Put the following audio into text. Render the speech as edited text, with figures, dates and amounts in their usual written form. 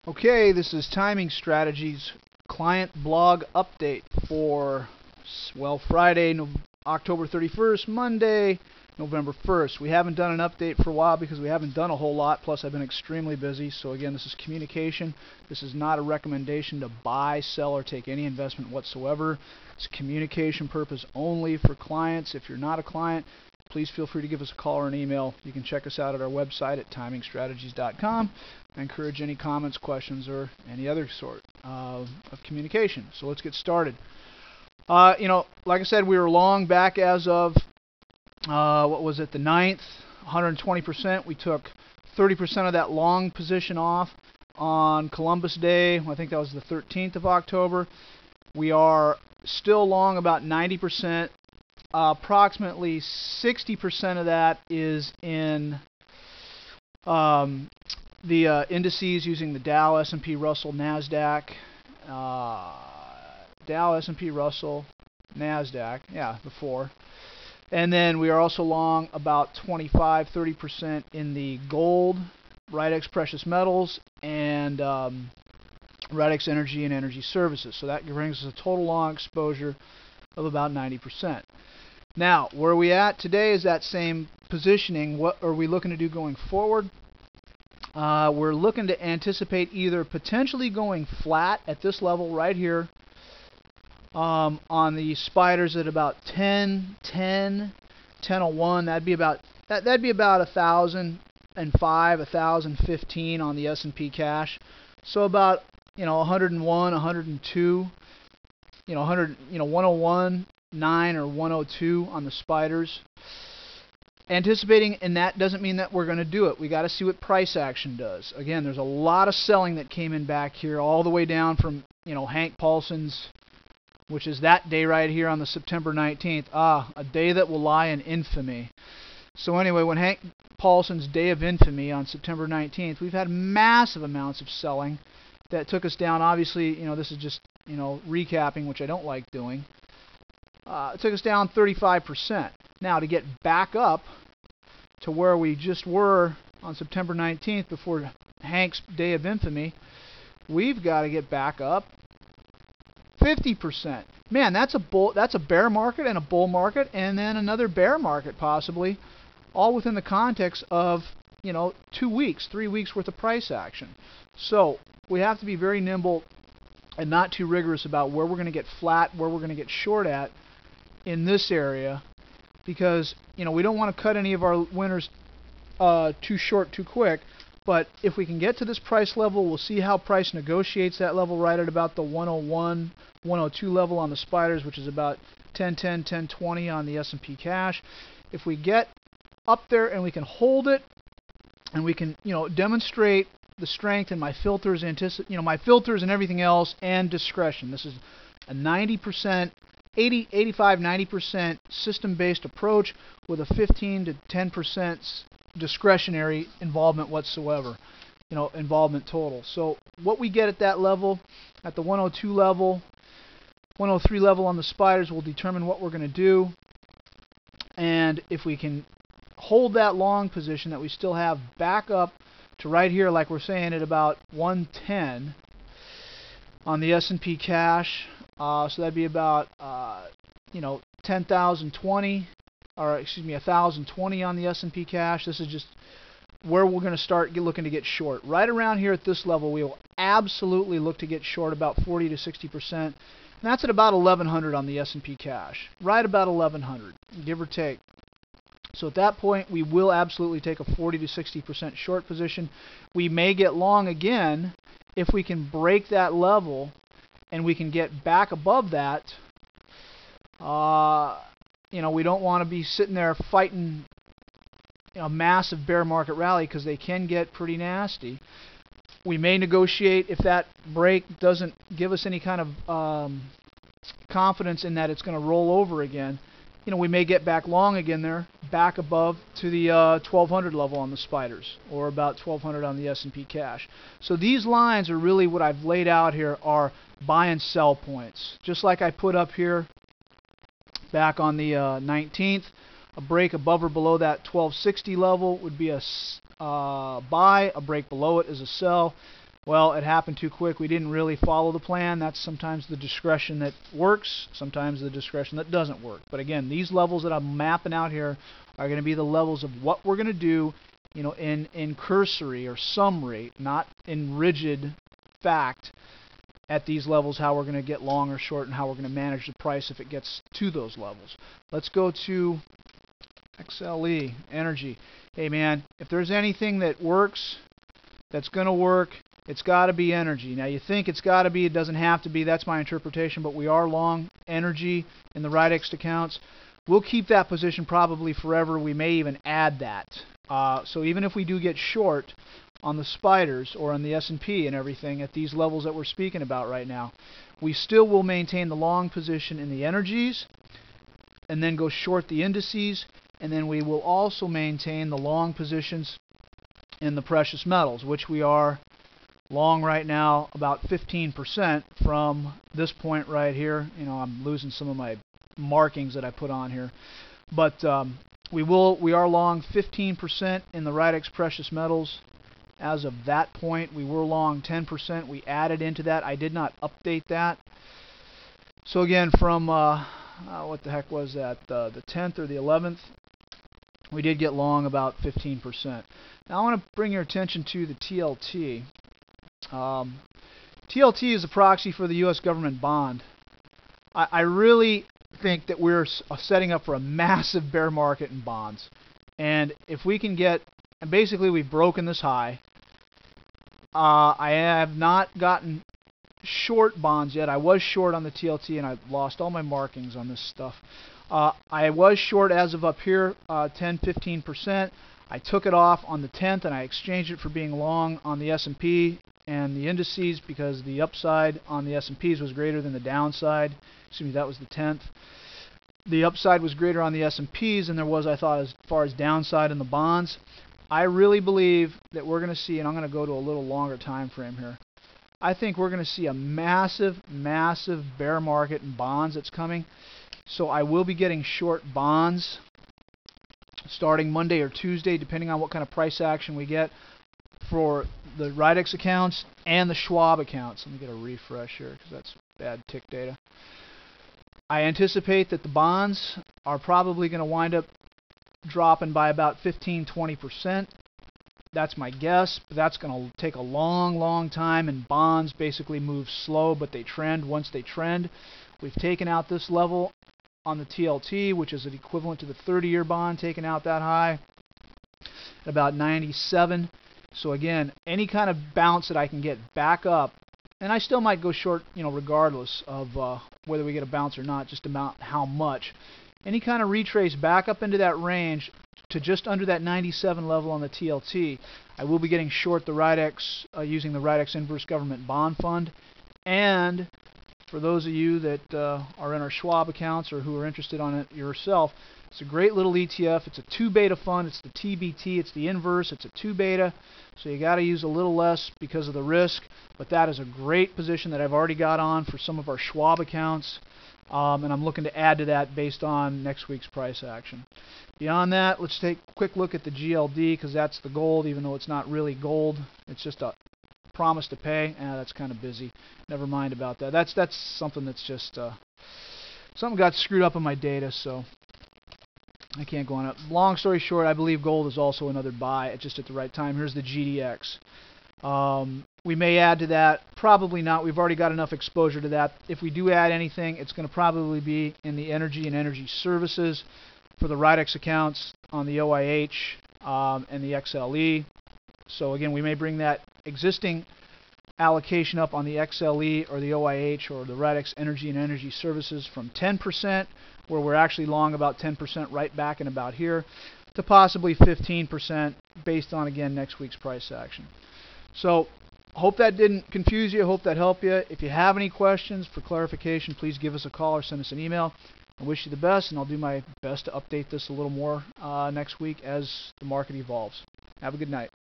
Okay, this is Timing Strategies client blog update for, well, Friday, October 31st, Monday, November 1st. We haven't done an update for a while because we haven't done a whole lot, plus I've been extremely busy. So again, this is communication. This is not a recommendation to buy, sell, or take any investment whatsoever. It's communication purpose only for clients. If you're not a client, please feel free to give us a call or an email. You can check us out at our website at timingstrategies.com. I encourage any comments, questions, or any other sort of communication. So let's get started. Like I said, we were long back as of, what was it, the 9th, 120%. We took 30% of that long position off on Columbus Day. I think that was the 13th of October. We are still long about 90%. Approximately 60% of that is in the indices using the Dow, S&P, Russell, NASDAQ, Dow, S&P, Russell, NASDAQ, yeah, the four. And then we are also long about 25-30% in the gold, Ridex Precious Metals, and Ridex Energy and Energy Services. So that brings us a total long exposure of about 90%. Now, where are we at today is that same positioning. What are we looking to do going forward? We're looking to anticipate either potentially going flat at this level right here on the spiders at about 1010, 1001. That'd be about 1,005, 1,015 on the S&P cash. So about 101, 102, 101. 9 or 102 on the spiders. Anticipating, and that doesn't mean that we're going to do it. We got to see what price action does. Again, there's a lot of selling that came in back here, all the way down from Hank Paulson's, which is that day right here on the September 19th. A day that will lie in infamy. So anyway, when Hank Paulson's day of infamy on September 19th, we've had massive amounts of selling that took us down. Obviously, this is just recapping, which I don't like doing. It took us down 35%. Now, to get back up to where we just were on September 19th before Hank's day of infamy, we've got to get back up 50%. Man, that's a bear market and a bull market, and then another bear market possibly, all within the context of 2 weeks, 3 weeks worth of price action. So we have to be very nimble and not too rigorous about where we're going to get flat, where we're going to get short at in this area, because we don't want to cut any of our winners too short too quick. But if we can get to this price level, we'll see how price negotiates that level right at about the 101, 102 level on the spiders, which is about 1010, 1020 on the S&P cash. If we get up there and we can hold it, and we can demonstrate the strength in my filters, my filters and everything else, and discretion. This is a 90%, 85-90% system-based approach with a 15 to 10% discretionary involvement whatsoever, involvement total. So what we get at that level, at the 102 level, 103 level on the spiders, will determine what we're going to do. And if we can hold that long position that we still have back up to right here, like we're saying, at about 110 on the S&P cash, so that'd be about 10,020, or excuse me, 1,020 on the S&P cash. This is just where we're going to start looking to get short. Right around here at this level, we will absolutely look to get short about 40 to 60%. And that's at about 1,100 on the S&P cash, right about 1,100, give or take. So at that point, we will absolutely take a 40 to 60% short position. We may get long again if we can break that level and we can get back above that. We don't want to be sitting there fighting a massive bear market rally, because they can get pretty nasty. We may negotiate if that break doesn't give us any kind of confidence in that it's going to roll over again. We may get back long again there, back above to the 1,200 level on the spiders, or about 1,200 on the S&P cash. So these lines are really what I've laid out here are buy and sell points. Just like I put up here back on the 19th, a break above or below that 1,260 level would be a buy, a break below it is a sell. Well, it happened too quick. We didn't really follow the plan. That's sometimes the discretion that works, sometimes the discretion that doesn't work. But again, these levels that I'm mapping out here are going to be the levels of what we're going to do, in cursory or summary, not in rigid fact, at these levels, how we're going to get long or short and how we're going to manage the price if it gets to those levels. Let's go to XLE, energy. Hey man, if there's anything that works, that's going to work, it's got to be energy. Now you think it's got to be, it doesn't have to be, that's my interpretation, but we are long energy in the RIDEX accounts. We'll keep that position probably forever. We may even add that. So even if we do get short on the spiders or on the S&P and everything at these levels that we're speaking about right now, we still will maintain the long position in the energies and then go short the indices, and then we will also maintain the long positions in the precious metals, which we are long right now about 15% from this point right here. I'm losing some of my markings that I put on here, but we are long 15% in the RIDEX precious metals. As of that point, we were long 10%. We added into that. I did not update that. So again, from what the heck was that, the 10th or the 11th, we did get long about 15%. Now I want to bring your attention to the TLT. TLT is a proxy for the U.S. government bond. I really think that we're setting up for a massive bear market in bonds. And if we can get, and basically we've broken this high. I have not gotten short bonds yet. I was short on the TLT and I lost all my markings on this stuff. I was short as of up here, 10-15%. I took it off on the 10th and I exchanged it for being long on the S&P and the indices because the upside on the S&Ps was greater than the downside. Excuse me, that was the 10th. The upside was greater on the S&Ps than there was, I thought, as far as downside in the bonds. I really believe that we're going to see, and I'm going to go to a little longer time frame here, I think we're going to see a massive, massive bear market in bonds that's coming. So I will be getting short bonds starting Monday or Tuesday, depending on what kind of price action we get for the RIDEX accounts and the Schwab accounts. Let me get a refresh here because that's bad tick data. I anticipate that the bonds are probably going to wind up dropping by about 15-20%. That's my guess, but that's going to take a long, long time, and bonds basically move slow, but they trend. Once they trend, we've taken out this level on the TLT, which is equivalent to the 30-year bond, taken out that high at about 97. So again, any kind of bounce that I can get back up, and I still might go short, regardless of whether we get a bounce or not, just about how much. Any kind of retrace back up into that range to just under that 97 level on the TLT, I will be getting short the RIDEX using the RIDEX Inverse Government Bond Fund. And for those of you that are in our Schwab accounts or who are interested on it yourself, it's a great little ETF. It's a 2 beta fund. It's the TBT. It's the inverse. It's a 2 beta. So you got to use a little less because of the risk. But that is a great position that I've already got on for some of our Schwab accounts. And I'm looking to add to that based on next week's price action. Beyond that, let's take a quick look at the GLD because that's the gold, even though it's not really gold. It's just a promise to pay. That's kind of busy. Never mind about that. That's something that's just something got screwed up in my data, so I can't go on it. Long story short, I believe gold is also another buy just at the right time. Here's the GDX. We may add to that. Probably not. We've already got enough exposure to that. If we do add anything, it's going to probably be in the energy and energy services for the RIDEX accounts on the OIH and the XLE. So again, we may bring that existing allocation up on the XLE or the OIH or the RIDEX energy and energy services from 10%, where we're actually long about 10% right back and about here, to possibly 15% based on, again, next week's price action. So hope that didn't confuse you. I hope that helped you. If you have any questions for clarification, please give us a call or send us an email. I wish you the best, and I'll do my best to update this a little more next week as the market evolves. Have a good night.